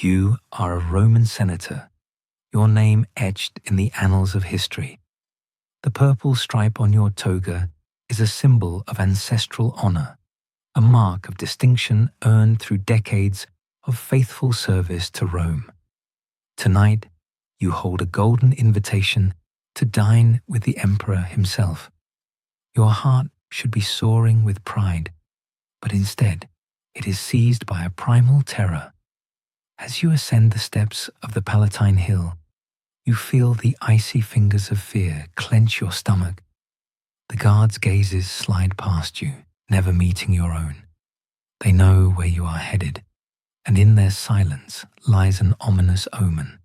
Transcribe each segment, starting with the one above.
You are a Roman senator, your name etched in the annals of history. The purple stripe on your toga is a symbol of ancestral honor, a mark of distinction earned through decades of faithful service to Rome. Tonight, you hold a golden invitation to dine with the emperor himself. Your heart should be soaring with pride, but instead, it is seized by a primal terror. As you ascend the steps of the Palatine Hill, you feel the icy fingers of fear clench your stomach. The guards' gazes slide past you, never meeting your own. They know where you are headed, and in their silence lies an ominous omen.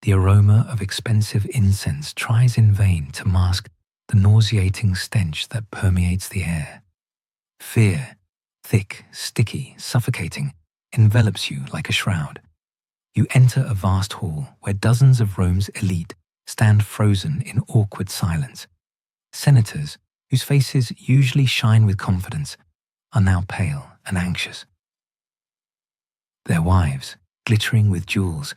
The aroma of expensive incense tries in vain to mask the nauseating stench that permeates the air. Fear, thick, sticky, suffocating, envelops you like a shroud. You enter a vast hall where dozens of Rome's elite stand frozen in awkward silence. Senators, whose faces usually shine with confidence, are now pale and anxious. Their wives, glittering with jewels,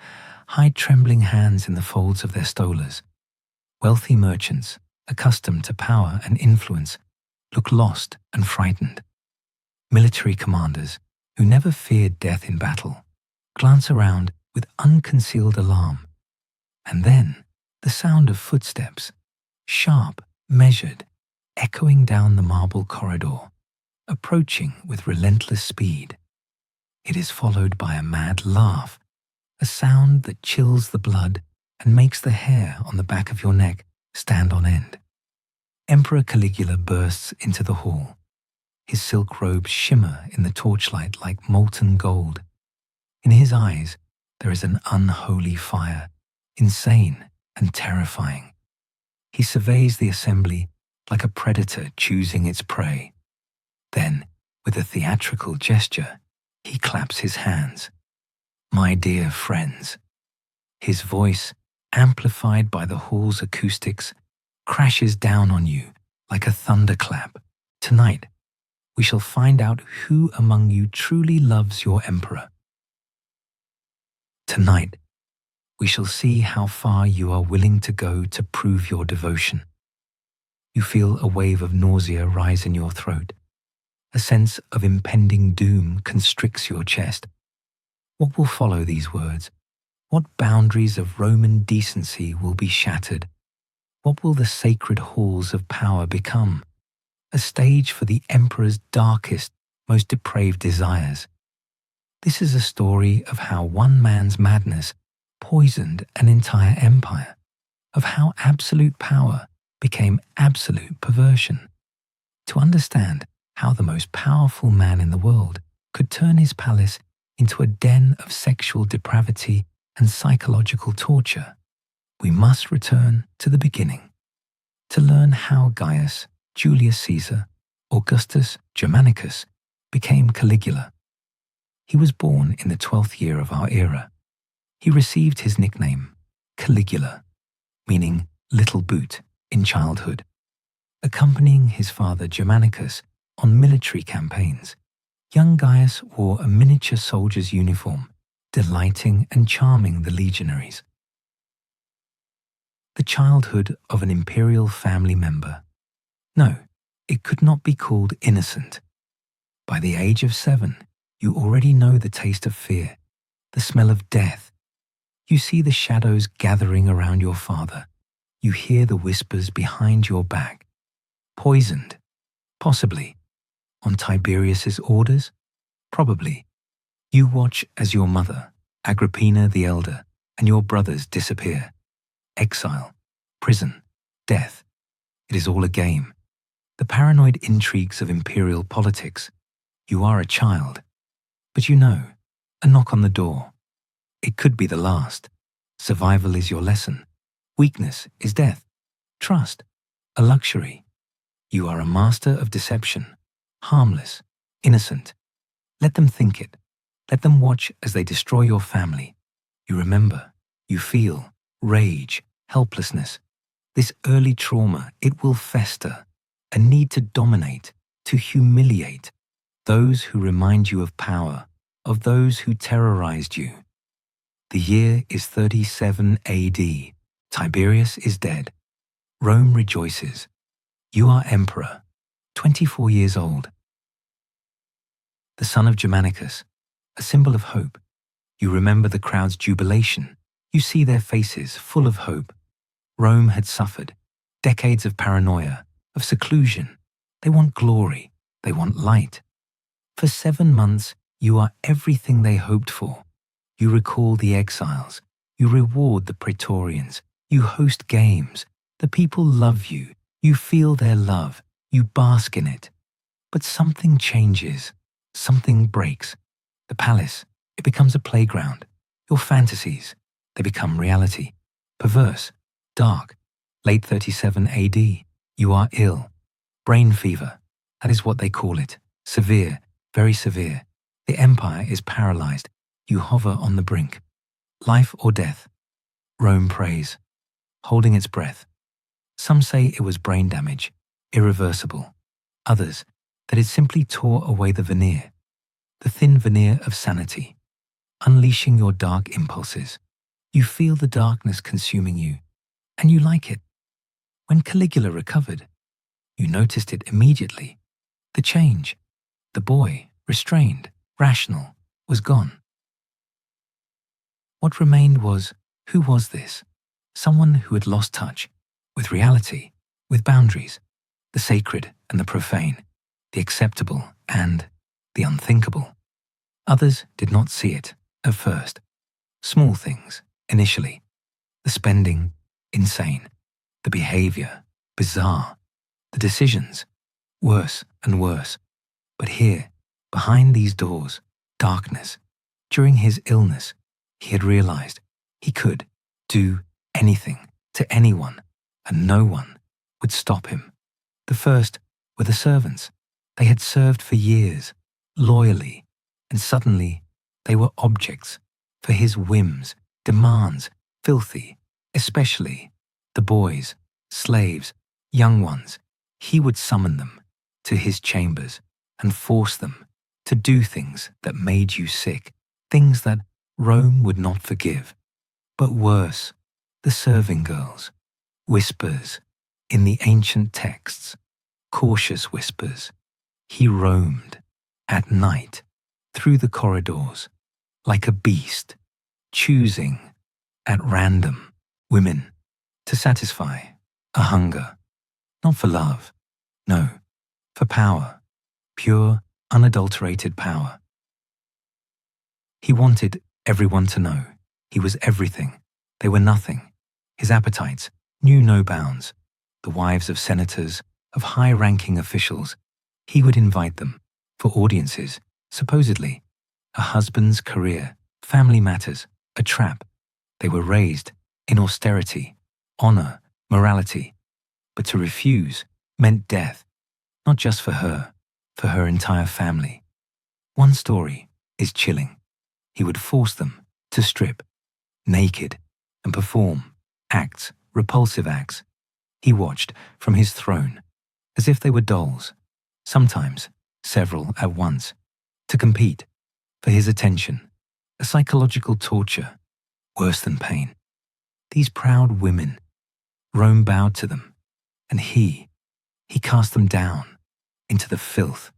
hide trembling hands in the folds of their stolas. Wealthy merchants, accustomed to power and influence, look lost and frightened. Military commanders, who never feared death in battle, glance around with unconcealed alarm. And then, the sound of footsteps, sharp, measured, echoing down the marble corridor, approaching with relentless speed. It is followed by a mad laugh, a sound that chills the blood and makes the hair on the back of your neck stand on end. Emperor Caligula bursts into the hall. His silk robes shimmer in the torchlight like molten gold. In his eyes, there is an unholy fire, insane and terrifying. He surveys the assembly like a predator choosing its prey. Then, with a theatrical gesture, he claps his hands. My dear friends. His voice, amplified by the hall's acoustics, crashes down on you like a thunderclap. Tonight, we shall find out who among you truly loves your emperor. Tonight, we shall see how far you are willing to go to prove your devotion. You feel a wave of nausea rise in your throat. A sense of impending doom constricts your chest. What will follow these words? What boundaries of Roman decency will be shattered? What will the sacred halls of power become? A stage for the emperor's darkest, most depraved desires. This is a story of how one man's madness poisoned an entire empire, of how absolute power became absolute perversion. To understand how the most powerful man in the world could turn his palace into a den of sexual depravity and psychological torture, we must return to the beginning to learn how Gaius, Julius Caesar, Augustus Germanicus became Caligula. He was born in the 12th year of our era. He received his nickname, Caligula, meaning little boot, in childhood. Accompanying his father Germanicus on military campaigns, young Gaius wore a miniature soldier's uniform, delighting and charming the legionaries. The childhood of an imperial family member. No, it could not be called innocent. By the age of 7, you already know the taste of fear, the smell of death. You see the shadows gathering around your father. You hear the whispers behind your back. Poisoned? Possibly. On Tiberius's orders? Probably. You watch as your mother, Agrippina the Elder, and your brothers disappear. Exile, prison, death. It is all a game. The paranoid intrigues of imperial politics. You are a child. But you know, a knock on the door. It could be the last. Survival is your lesson. Weakness is death. Trust, a luxury. You are a master of deception. Harmless, innocent. Let them think it. Let them watch as they destroy your family. You remember, you feel, rage, helplessness. This early trauma, it will fester. A need to dominate, to humiliate. Those who remind you of power, of those who terrorized you. The year is 37 AD. Tiberius is dead. Rome rejoices. You are emperor, 24 years old. The son of Germanicus, a symbol of hope. You remember the crowd's jubilation. You see their faces full of hope. Rome had suffered decades of paranoia, of seclusion. They want glory. They want light. For 7 months, you are everything they hoped for. You recall the exiles. You reward the praetorians. You host games. The people love you. You feel their love. You bask in it. But something changes. Something breaks. The palace, it becomes a playground. Your fantasies, they become reality. Perverse, dark. Late 37 AD, you are ill. Brain fever, that is what they call it. Severe, very severe. The empire is paralyzed. You hover on the brink. Life or death. Rome prays, holding its breath. Some say it was brain damage, irreversible. Others, that it simply tore away the veneer, the thin veneer of sanity, unleashing your dark impulses. You feel the darkness consuming you, and you like it. When Caligula recovered, you noticed it immediately. The change, the boy, restrained, rational, was gone. What remained was, who was this? Someone who had lost touch with reality, with boundaries, the sacred and the profane, the acceptable and the unthinkable. Others did not see it at first. Small things, initially. The spending, insane. The behavior, bizarre. The decisions, worse and worse. But here, behind these doors, darkness. During his illness, he had realized he could do anything to anyone, and no one would stop him. The first were the servants. They had served for years, loyally, and suddenly they were objects for his whims, demands, filthy, especially the boys, slaves, young ones. He would summon them to his chambers and force them to do things that made you sick, things that Rome would not forgive. But worse, the serving girls, whispers in the ancient texts, cautious whispers. He roamed at night through the corridors like a beast, choosing at random women to satisfy a hunger, not for love, no, for power, pure, unadulterated power. He wanted everyone to know he was everything. They were nothing. His appetites knew no bounds. The wives of senators, of high-ranking officials, he would invite them for audiences, supposedly. A husband's career, family matters, a trap. They were raised in austerity, honor, morality. But to refuse meant death, not just for her entire family. One story is chilling. He would force them to strip, naked, and perform acts, repulsive acts. He watched from his throne, as if they were dolls, sometimes several at once, to compete for his attention, a psychological torture, worse than pain. These proud women, Rome bowed to them, and he cast them down into the filth,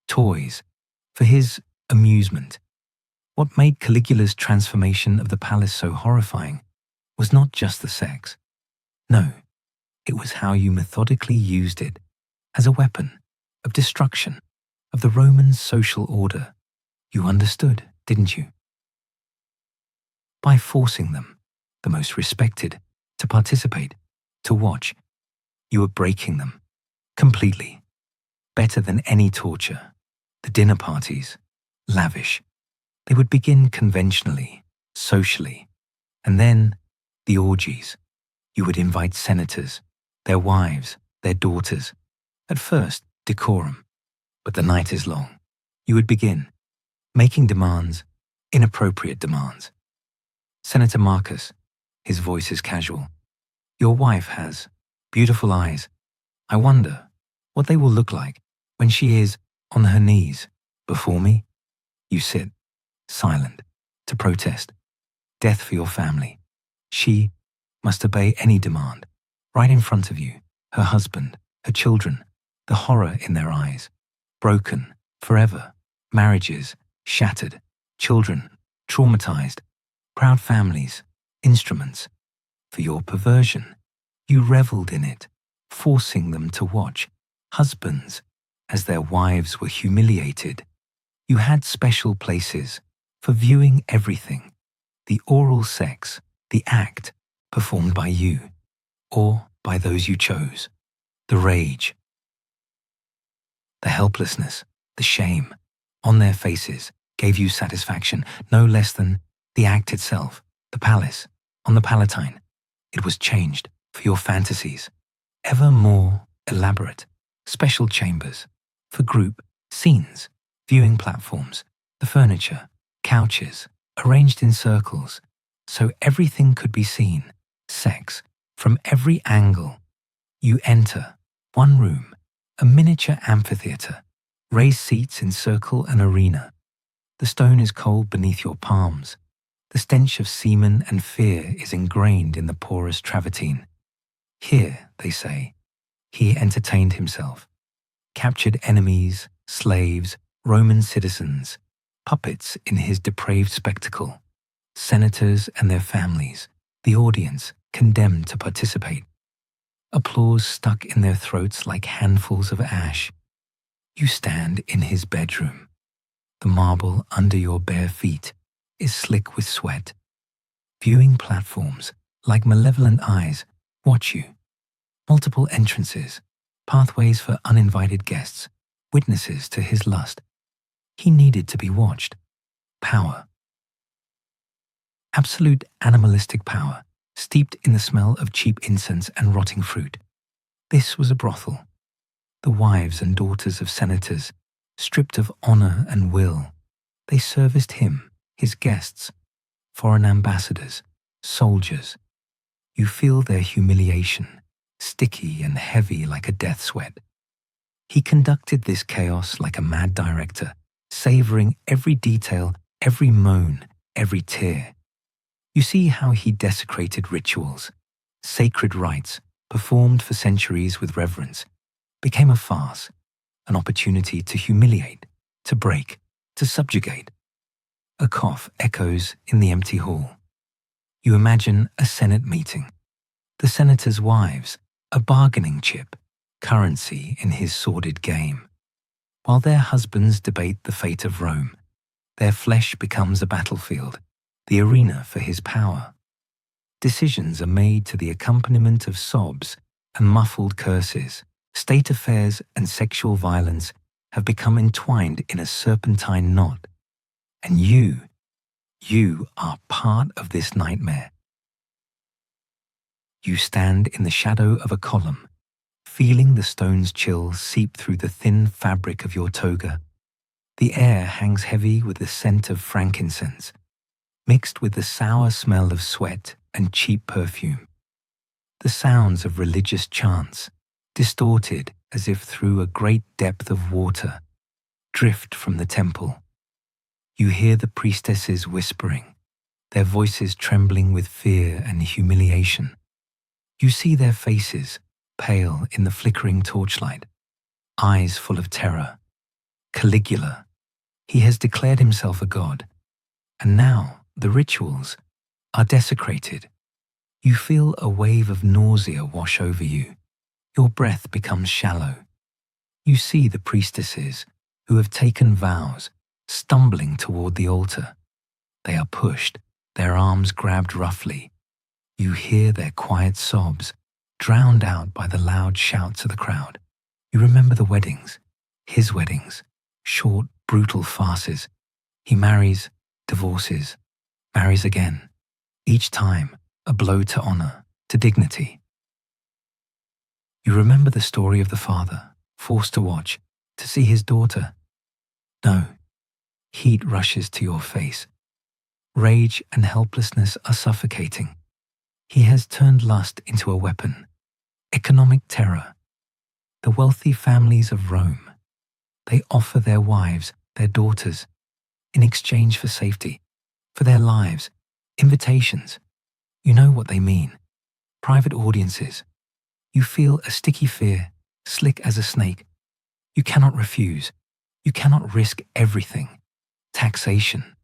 toys, for his amusement. What made Caligula's transformation of the palace so horrifying was not just the sex. No, it was how you methodically used it as a weapon of destruction of the Roman social order. You understood, didn't you? By forcing them, the most respected, to participate, to watch, you were breaking them completely. Better than any torture. The dinner parties, lavish. They would begin conventionally, socially, and then the orgies. You would invite senators, their wives, their daughters. At first, decorum, but the night is long. You would begin making demands, inappropriate demands. Senator Marcus, his voice is casual. Your wife has beautiful eyes. I wonder what they will look like when she is on her knees before me. You sit, silent, to protest. death for your family. She must obey any demand. Right in front of you, her husband, her children, the horror in their eyes. Broken, forever, marriages, shattered, children, traumatized, proud families, instruments. For your perversion, you reveled in it, forcing them to watch. Husbands, as their wives were humiliated. You had special places for viewing everything. The oral sex, the act, performed by you, or by those you chose. The rage, the helplessness, the shame, on their faces, gave you satisfaction, no less than the act itself, the palace, on the Palatine. It was changed for your fantasies, ever more elaborate, special chambers, for group, scenes, viewing platforms, the furniture, couches, arranged in circles, so everything could be seen, sex, from every angle. You enter, one room, a miniature amphitheater, raised seats encircle an arena. The stone is cold beneath your palms. The stench of semen and fear is ingrained in the porous travertine. Here, they say, he entertained himself, captured enemies, slaves, Roman citizens, puppets in his depraved spectacle, senators and their families, the audience condemned to participate. Applause stuck in their throats like handfuls of ash. You stand in his bedroom. The marble under your bare feet is slick with sweat. Viewing platforms, like malevolent eyes, watch you. Multiple entrances, pathways for uninvited guests, witnesses to his lust. He needed to be watched. Power. Absolute animalistic power, steeped in the smell of cheap incense and rotting fruit. This was a brothel. The wives and daughters of senators, stripped of honor and will, they serviced him, his guests, foreign ambassadors, soldiers. You feel their humiliation, sticky and heavy like a death sweat. He conducted this chaos like a mad director, savoring every detail, every moan, every tear. You see how he desecrated rituals, sacred rites, performed for centuries with reverence, became a farce, an opportunity to humiliate, to break, to subjugate. A cough echoes in the empty hall. You imagine a Senate meeting. The senators' wives, a bargaining chip, currency in his sordid game. While their husbands debate the fate of Rome, their flesh becomes a battlefield, the arena for his power. Decisions are made to the accompaniment of sobs and muffled curses. State affairs and sexual violence have become entwined in a serpentine knot. And you are part of this nightmare. You stand in the shadow of a column, feeling the stone's chill seep through the thin fabric of your toga. The air hangs heavy with the scent of frankincense, mixed with the sour smell of sweat and cheap perfume. The sounds of religious chants, distorted as if through a great depth of water, drift from the temple. You hear the priestesses whispering, their voices trembling with fear and humiliation. You see their faces, pale in the flickering torchlight, eyes full of terror. Caligula, he has declared himself a god, and now the rituals are desecrated. You feel a wave of nausea wash over you. Your breath becomes shallow. You see the priestesses who have taken vows, stumbling toward the altar. They are pushed, their arms grabbed roughly. You hear their quiet sobs, drowned out by the loud shouts of the crowd. You remember the weddings, his weddings, short, brutal farces. He marries, divorces, marries again. Each time, a blow to honor, to dignity. You remember the story of the father, forced to watch, to see his daughter. No, heat rushes to your face. Rage and helplessness are suffocating. He has turned lust into a weapon. Economic terror. The wealthy families of Rome, they offer their wives, their daughters, in exchange for safety, for their lives, Invitations. You know what they mean. Private audiences. You feel a sticky fear, slick as a snake. You cannot refuse. You cannot risk everything. Taxation.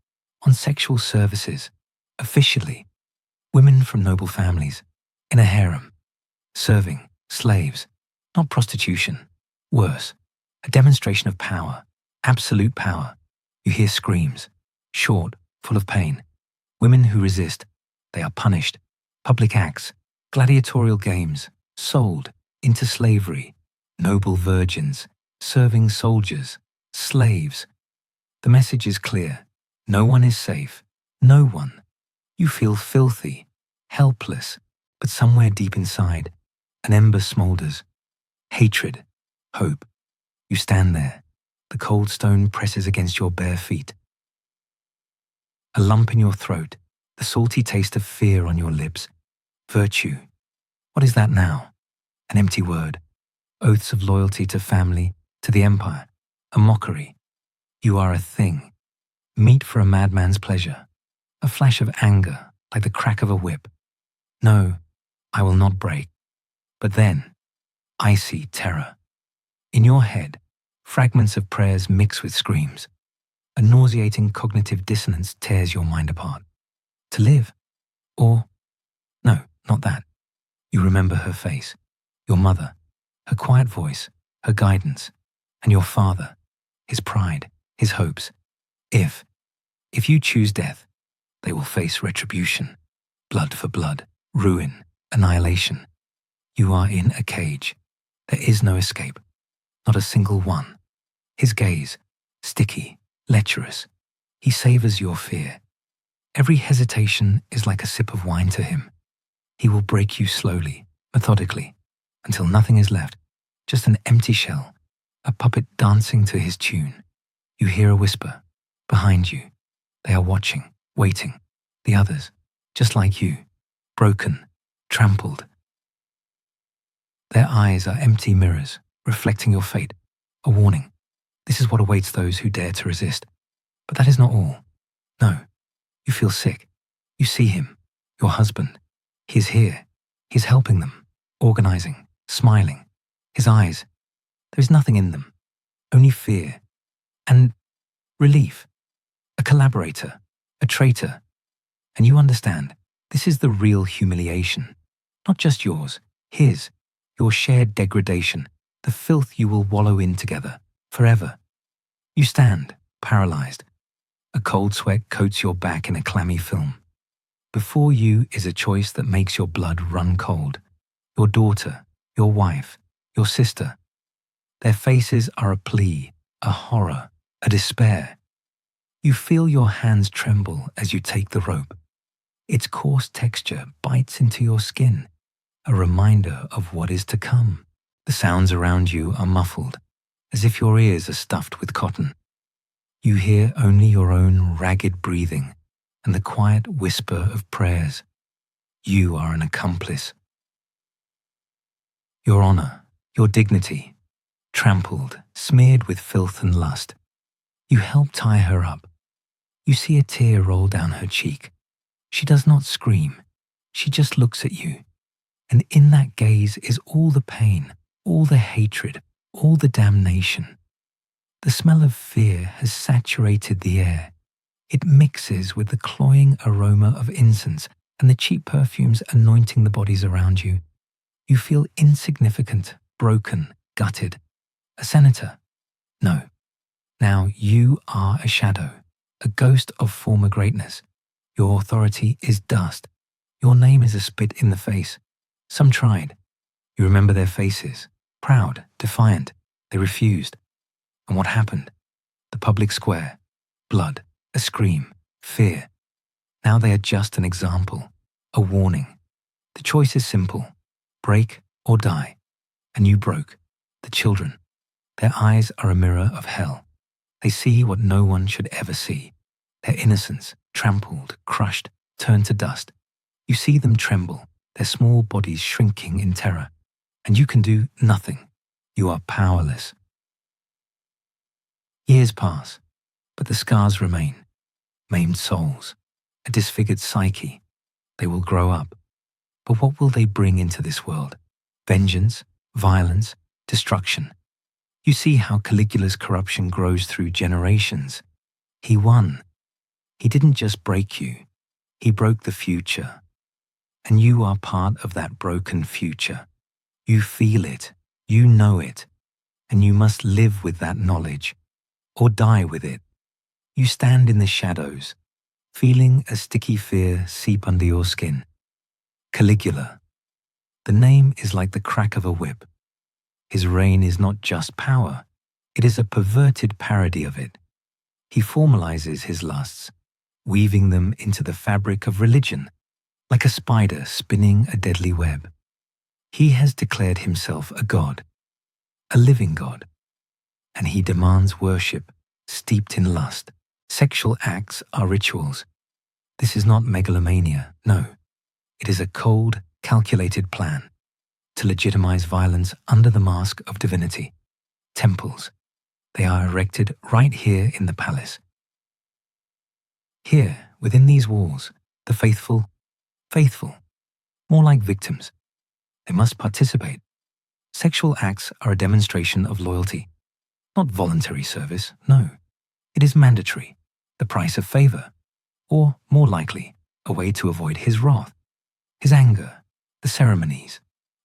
On sexual services. Officially. Women from noble families. In a harem. Serving. Slaves. Not prostitution. Worse. A demonstration of power. Absolute power. You hear screams. Short, full of pain. Women who resist. They are punished. Public acts. Gladiatorial games. Sold. Into slavery. Noble virgins. Serving soldiers. Slaves. The message is clear. No one is safe. No one. You feel filthy. Helpless. But somewhere deep inside, an ember smolders. Hatred. Hope. You stand there. The cold stone presses against your bare feet. A lump in your throat, the salty taste of fear on your lips. Virtue. What is that now? An empty word. Oaths of loyalty to family, to the empire. A mockery. You are a thing. Meat for a madman's pleasure. A flash of anger, like the crack of a whip. No, I will not break. But then, icy terror. In your head, fragments of prayers mix with screams. A nauseating cognitive dissonance tears your mind apart. To live? Or, no, not that. You remember her face, your mother, her quiet voice, her guidance, and your father, his pride, his hopes. If you choose death, they will face retribution, blood for blood, ruin, annihilation. You are in a cage. There is no escape, not a single one. His gaze, sticky, lecherous. He savors your fear. Every hesitation is like a sip of wine to him. He will break you slowly, methodically, until nothing is left, just an empty shell, a puppet dancing to his tune. You hear a whisper, behind you. They are watching, waiting. The others, just like you, broken, trampled. Their eyes are empty mirrors, reflecting your fate, a warning. This is what awaits those who dare to resist. But that is not all. No, you feel sick. You see him, your husband. He is here. He is helping them, organizing, smiling. His eyes, there is nothing in them, only fear and relief. A collaborator, a traitor. And you understand, this is the real humiliation. Not just yours, his, your shared degradation, the filth you will wallow in together, forever. You stand, paralyzed. A cold sweat coats your back in a clammy film. Before you is a choice that makes your blood run cold. Your daughter, your wife, your sister. Their faces are a plea, a horror, a despair. You feel your hands tremble as you take the rope. Its coarse texture bites into your skin, a reminder of what is to come. The sounds around you are muffled, as if your ears are stuffed with cotton. You hear only your own ragged breathing and the quiet whisper of prayers. You are an accomplice. Your honor, your dignity, trampled, smeared with filth and lust. You help tie her up. You see a tear roll down her cheek. She does not scream. She just looks at you. And in that gaze is all the pain, all the hatred, all the damnation. The smell of fear has saturated the air. It mixes with the cloying aroma of incense and the cheap perfumes anointing the bodies around you. You feel insignificant, broken, gutted. A senator? No. Now you are a shadow, a ghost of former greatness. Your authority is dust. Your name is a spit in the face. Some tried. You remember their faces, proud, defiant. They refused. And what happened? The public square. Blood, a scream, fear. Now they are just an example, a warning. The choice is simple. Break or die. And you broke. The children. Their eyes are a mirror of hell. They see what no one should ever see. Their innocence, trampled, crushed, turned to dust. You see them tremble, their small bodies shrinking in terror. And you can do nothing. You are powerless. Years pass, but the scars remain. Maimed souls. a disfigured psyche. They will grow up. But what will they bring into this world? Vengeance, violence, destruction. You see how Caligula's corruption grows through generations. He won. He didn't just break you. He broke the future. And you are part of that broken future. You feel it. You know it. And you must live with that knowledge, or die with it. You stand in the shadows, feeling a sticky fear seep under your skin. Caligula. The name is like the crack of a whip. His reign is not just power, it is a perverted parody of it. He formalizes his lusts, weaving them into the fabric of religion, like a spider spinning a deadly web. He has declared himself a god, a living god, and he demands worship steeped in lust. Sexual acts are rituals. This is not megalomania, no. It is a cold, calculated plan to legitimize violence under the mask of divinity. Temples. They are erected right here in the palace. Here, within these walls, the faithful, more like victims. They must participate. Sexual acts are a demonstration of loyalty, not voluntary service, no. It is mandatory, the price of favor, or, more likely, a way to avoid his wrath, his anger, the ceremonies,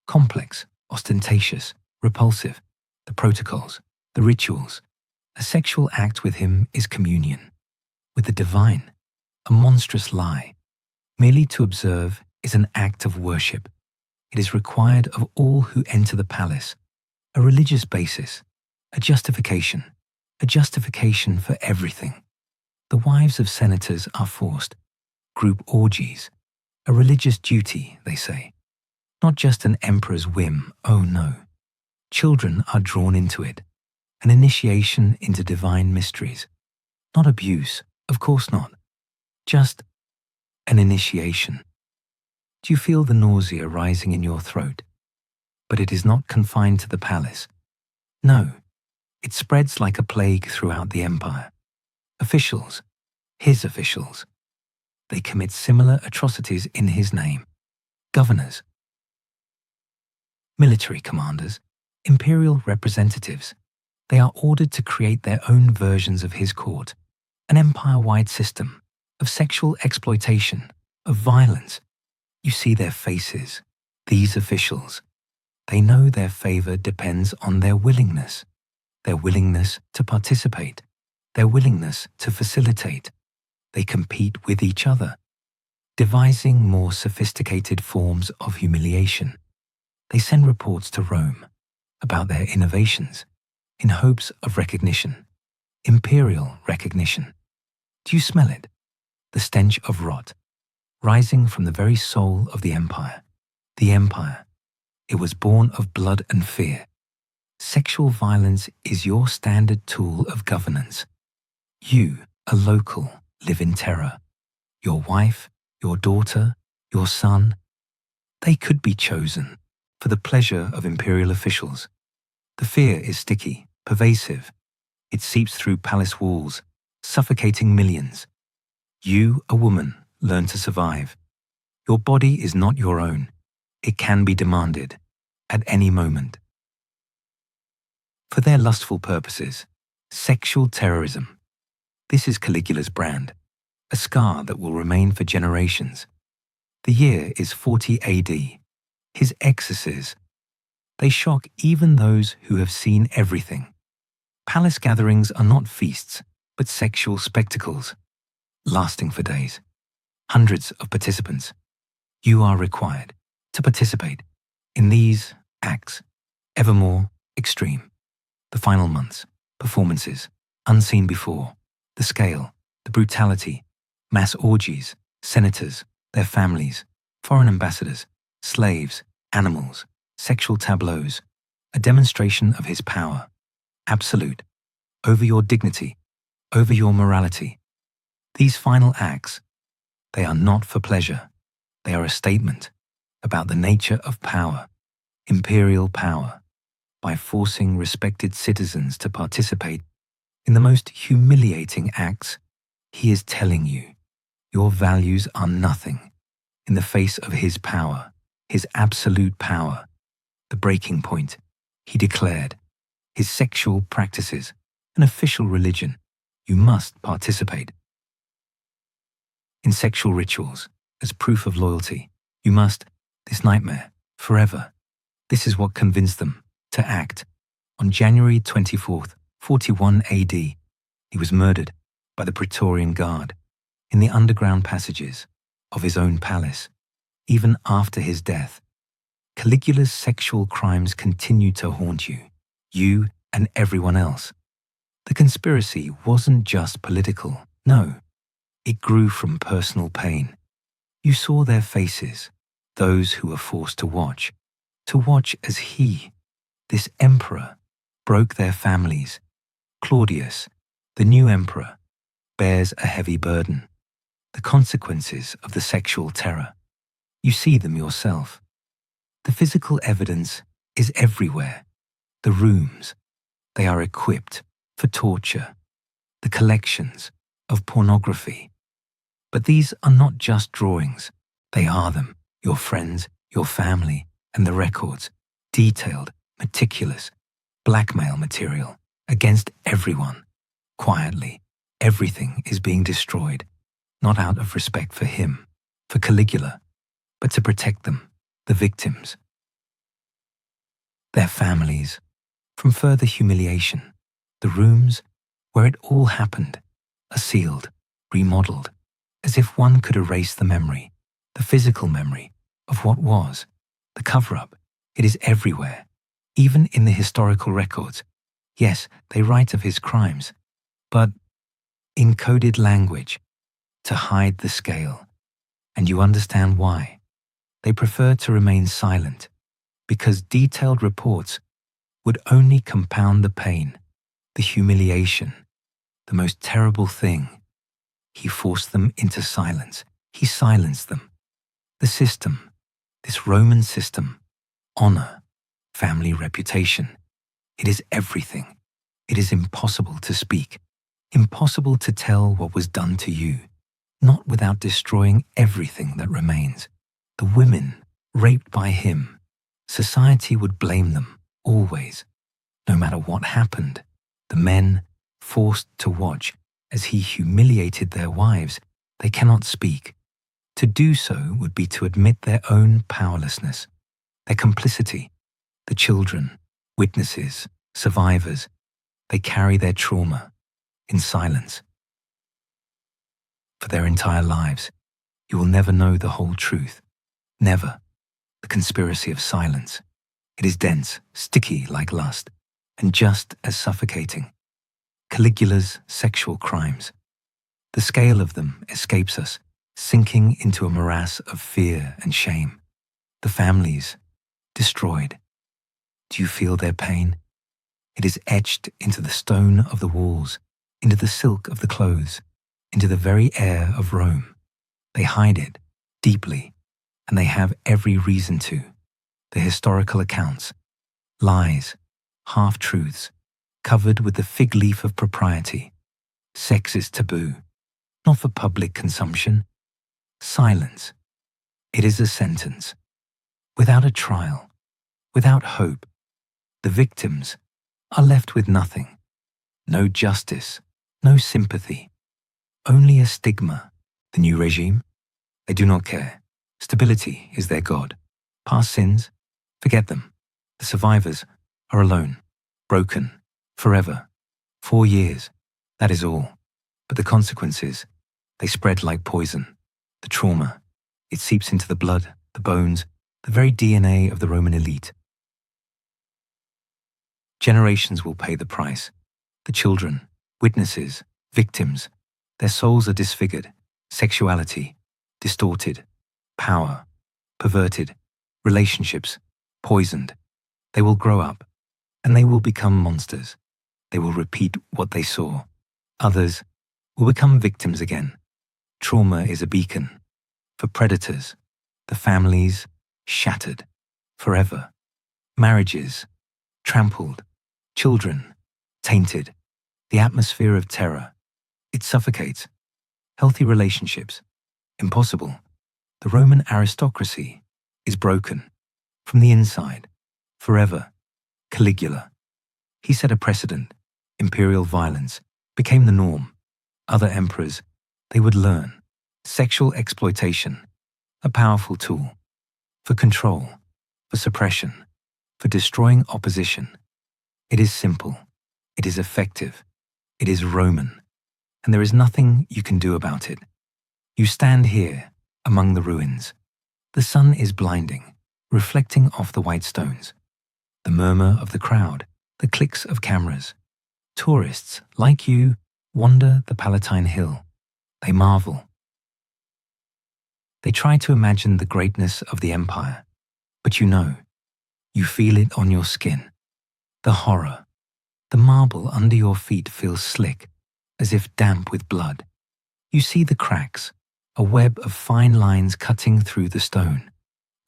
complex, ostentatious, repulsive, the protocols, the rituals. A sexual act with him is communion, with the divine, a monstrous lie. Merely to observe is an act of worship. It is required of all who enter the palace, a religious basis, a justification for everything. The wives of senators are forced. Group orgies, a religious duty, they say. Not just an emperor's whim, oh no. Children are drawn into it, an initiation into divine mysteries. Not abuse, of course not. Just an initiation. Do you feel the nausea rising in your throat? But it is not confined to the palace. No, it spreads like a plague throughout the empire. Officials, his officials, they commit similar atrocities in his name. Governors, military commanders, imperial representatives, they are ordered to create their own versions of his court, an empire-wide system of sexual exploitation, of violence. You see their faces, these officials. They know their favor depends on their willingness to participate, their willingness to facilitate. They compete with each other, devising more sophisticated forms of humiliation. They send reports to Rome about their innovations in hopes of recognition, imperial recognition. Do you smell it? The stench of rot, rising from the very soul of the empire. The empire. It was born of blood and fear. Sexual violence is your standard tool of governance. You, a local, live in terror. Your wife, your daughter, your son, they could be chosen for the pleasure of imperial officials. The fear is sticky, pervasive. It seeps through palace walls, suffocating millions. You, a woman, learn to survive. Your body is not your own. It can be demanded at any moment. For their lustful purposes, sexual terrorism. This is Caligula's brand, a scar that will remain for generations. The year is 40 AD. His excesses, they shock even those who have seen everything. Palace gatherings are not feasts, but sexual spectacles, lasting for days. Hundreds of participants. You are required to participate in these acts, ever more extreme. The final months, performances, unseen before, the scale, the brutality, mass orgies, senators, their families, foreign ambassadors, slaves, animals, sexual tableaus, a demonstration of his power, absolute, over your dignity, over your morality. These final acts, they are not for pleasure. They are a statement about the nature of power, imperial power, by forcing respected citizens to participate in the most humiliating acts. He is telling you, Your values are nothing in the face of his power, his absolute power. The breaking point, he declared, his sexual practices, an official religion. You must participate. In sexual rituals, as proof of loyalty, you must, this nightmare, forever. This is what convinced them to act. On January 24th, 41 AD, he was murdered by the Praetorian Guard in the underground passages of his own palace. Even after his death, Caligula's sexual crimes continued to haunt you and everyone else. The conspiracy wasn't just political, no. It grew from personal pain. You saw their faces, those who were forced to watch as he, this emperor, broke their families. Claudius, the new emperor, bears a heavy burden. The consequences of the sexual terror. You see them yourself. The physical evidence is everywhere. The rooms, they are equipped for torture. The collections of pornography. But these are not just drawings. They are them, your friends, your family, and the records, detailed, meticulous, blackmail material against everyone. Quietly, everything is being destroyed, not out of respect for him, for Caligula, but to protect them, the victims, their families, from further humiliation. The rooms where it all happened are sealed, remodeled, as if one could erase the memory, the physical memory of what was. The cover-up, it is everywhere, even in the historical records. Yes, they write of his crimes, but in coded language, to hide the scale. And you understand why. They prefer to remain silent, because detailed reports would only compound the pain, the humiliation, the most terrible thing. He forced them into silence. He silenced them. The system, this Roman system, honor, family reputation, it is everything. It is impossible to speak, impossible to tell what was done to you, not without destroying everything that remains. The women raped by him, society would blame them, always, no matter what happened. The men forced to watch as he humiliated their wives, they cannot speak. To do so would be to admit their own powerlessness, their complicity. The children, witnesses, survivors, they carry their trauma in silence. For their entire lives, you will never know the whole truth. Never. The conspiracy of silence. It is dense, sticky like lust, and just as suffocating. Caligula's sexual crimes. The scale of them escapes us, sinking into a morass of fear and shame. The families, destroyed. Do you feel their pain? It is etched into the stone of the walls, into the silk of the clothes, into the very air of Rome. They hide it deeply, and they have every reason to. The historical accounts, lies, half-truths, covered with the fig leaf of propriety. Sex is taboo, not for public consumption. Silence. It is a sentence. Without a trial, without hope, the victims are left with nothing. No justice, no sympathy. Only a stigma. The new regime? They do not care. Stability is their god. Past sins? Forget them. The survivors are alone, broken, forever. 4 years, that is all. But the consequences, they spread like poison. The trauma, it seeps into the blood, the bones, the very DNA of the Roman elite. Generations will pay the price. The children, witnesses, victims, their souls are disfigured, sexuality, distorted, power, perverted, relationships, poisoned. They will grow up, and they will become monsters. They will repeat what they saw. Others will become victims again. Trauma is a beacon. For predators, the families shattered, forever. Marriages trampled, children tainted. The atmosphere of terror, it suffocates. Healthy relationships, Impossible. The Roman aristocracy is broken from the inside, forever. Caligula. He set a precedent. Imperial violence became the norm. Other emperors, they would learn. Sexual exploitation, a powerful tool for control, for suppression, for destroying opposition. It is simple. It is effective. It is Roman. And there is nothing you can do about it. You stand here among the ruins. The sun is blinding, reflecting off the white stones. The murmur of the crowd, the clicks of cameras. Tourists, like you, wander the Palatine Hill. They marvel. They try to imagine the greatness of the empire. But you feel it on your skin. The horror. The marble under your feet feels slick, as if damp with blood. You see the cracks, a web of fine lines cutting through the stone.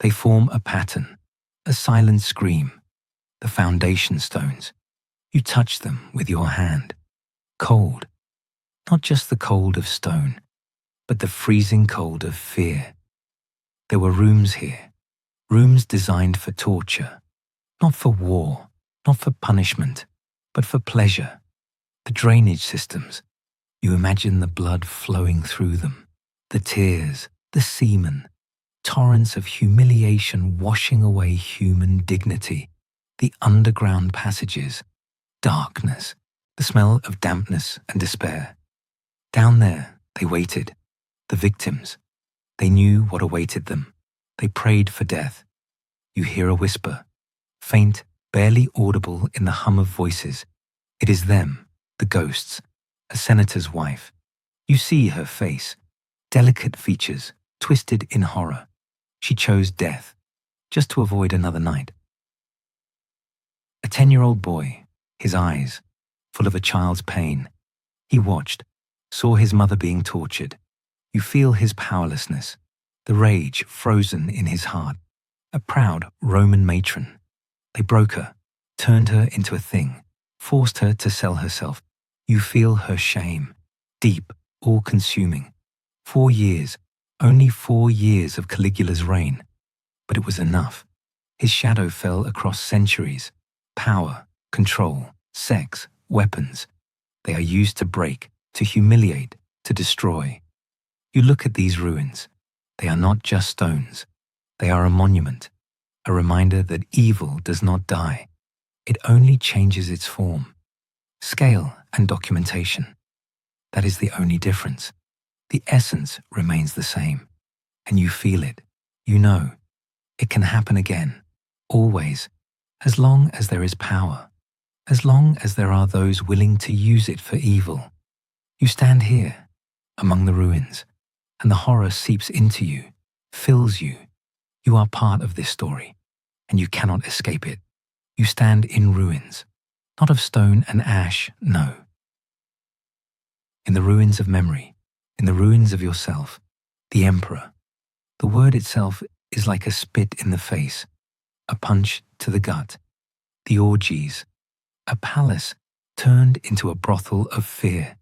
They form a pattern, a silent scream. The foundation stones. You touch them with your hand. Cold. Not just the cold of stone, but the freezing cold of fear. There were rooms here, rooms designed for torture, not for war, not for punishment, but for pleasure. The drainage systems. You imagine the blood flowing through them, the tears, the semen, torrents of humiliation washing away human dignity. The underground passages, darkness, the smell of dampness and despair. Down there, they waited. The victims. They knew what awaited them. They prayed for death. You hear a whisper, faint, barely audible in the hum of voices. It is them, the ghosts, a senator's wife. You see her face, delicate features, twisted in horror. She chose death, just to avoid another night. A 10-year-old boy, his eyes full of a child's pain. He watched, saw his mother being tortured. You feel his powerlessness, the rage frozen in his heart. A proud Roman matron. They broke her, turned her into a thing, forced her to sell herself. You feel her shame, deep, all-consuming. 4 years, only 4 years of Caligula's reign. But it was enough. His shadow fell across centuries. Power, control, sex, weapons. They are used to break, to humiliate, to destroy. You look at these ruins. They are not just stones. They are a monument, a reminder that evil does not die. It only changes its form. Scale and documentation. That is the only difference. The essence remains the same. And you feel it. You know. It can happen again. Always. As long as there is power. As long as there are those willing to use it for evil. You stand here, among the ruins, and the horror seeps into you, fills you. You are part of this story, and you cannot escape it. You stand in ruins, not of stone and ash, no. In the ruins of memory, in the ruins of yourself, the emperor. The word itself is like a spit in the face, a punch to the gut. The orgies, a palace turned into a brothel of fear.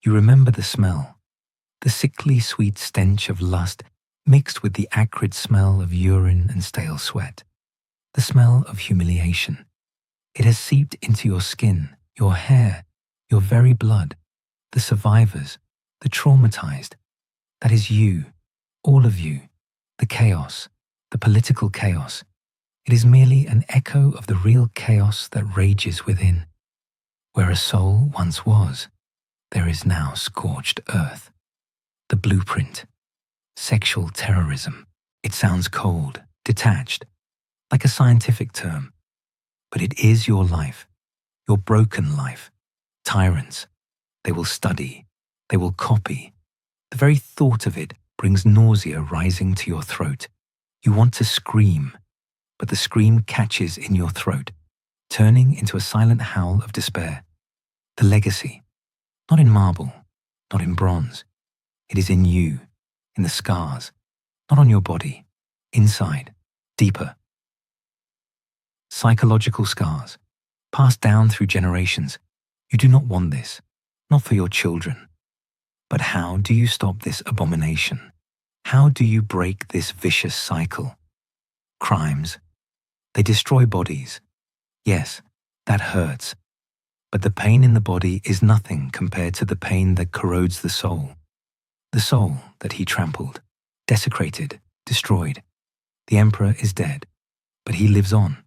You remember the smell, the sickly sweet stench of lust mixed with the acrid smell of urine and stale sweat, the smell of humiliation. It has seeped into your skin, your hair, your very blood, the survivors, the traumatized. That is you, all of you, the chaos, the political chaos. It is merely an echo of the real chaos that rages within. Where a soul once was, there is now scorched earth. The blueprint. Sexual terrorism. It sounds cold, detached, like a scientific term. But it is your life, your broken life. Tyrants. They will study. They will copy. The very thought of it brings nausea rising to your throat. You want to scream, but the scream catches in your throat, turning into a silent howl of despair. The legacy, not in marble, not in bronze. It is in you, in the scars, not on your body, inside, deeper. Psychological scars, passed down through generations. You do not want this, not for your children. But how do you stop this abomination? How do you break this vicious cycle? Crimes. They destroy bodies. Yes, that hurts. But the pain in the body is nothing compared to the pain that corrodes the soul. The soul that he trampled, desecrated, destroyed. The emperor is dead, but he lives on.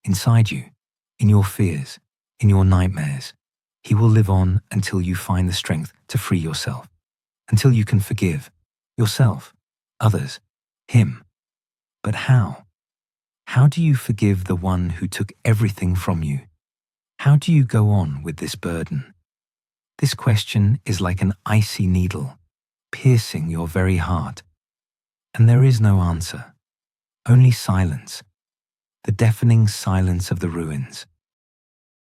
Inside you, in your fears, in your nightmares. He will live on until you find the strength to free yourself. Until you can forgive yourself, others, him. But how? How do you forgive the one who took everything from you? How do you go on with this burden? This question is like an icy needle, piercing your very heart. And there is no answer, only silence, the deafening silence of the ruins.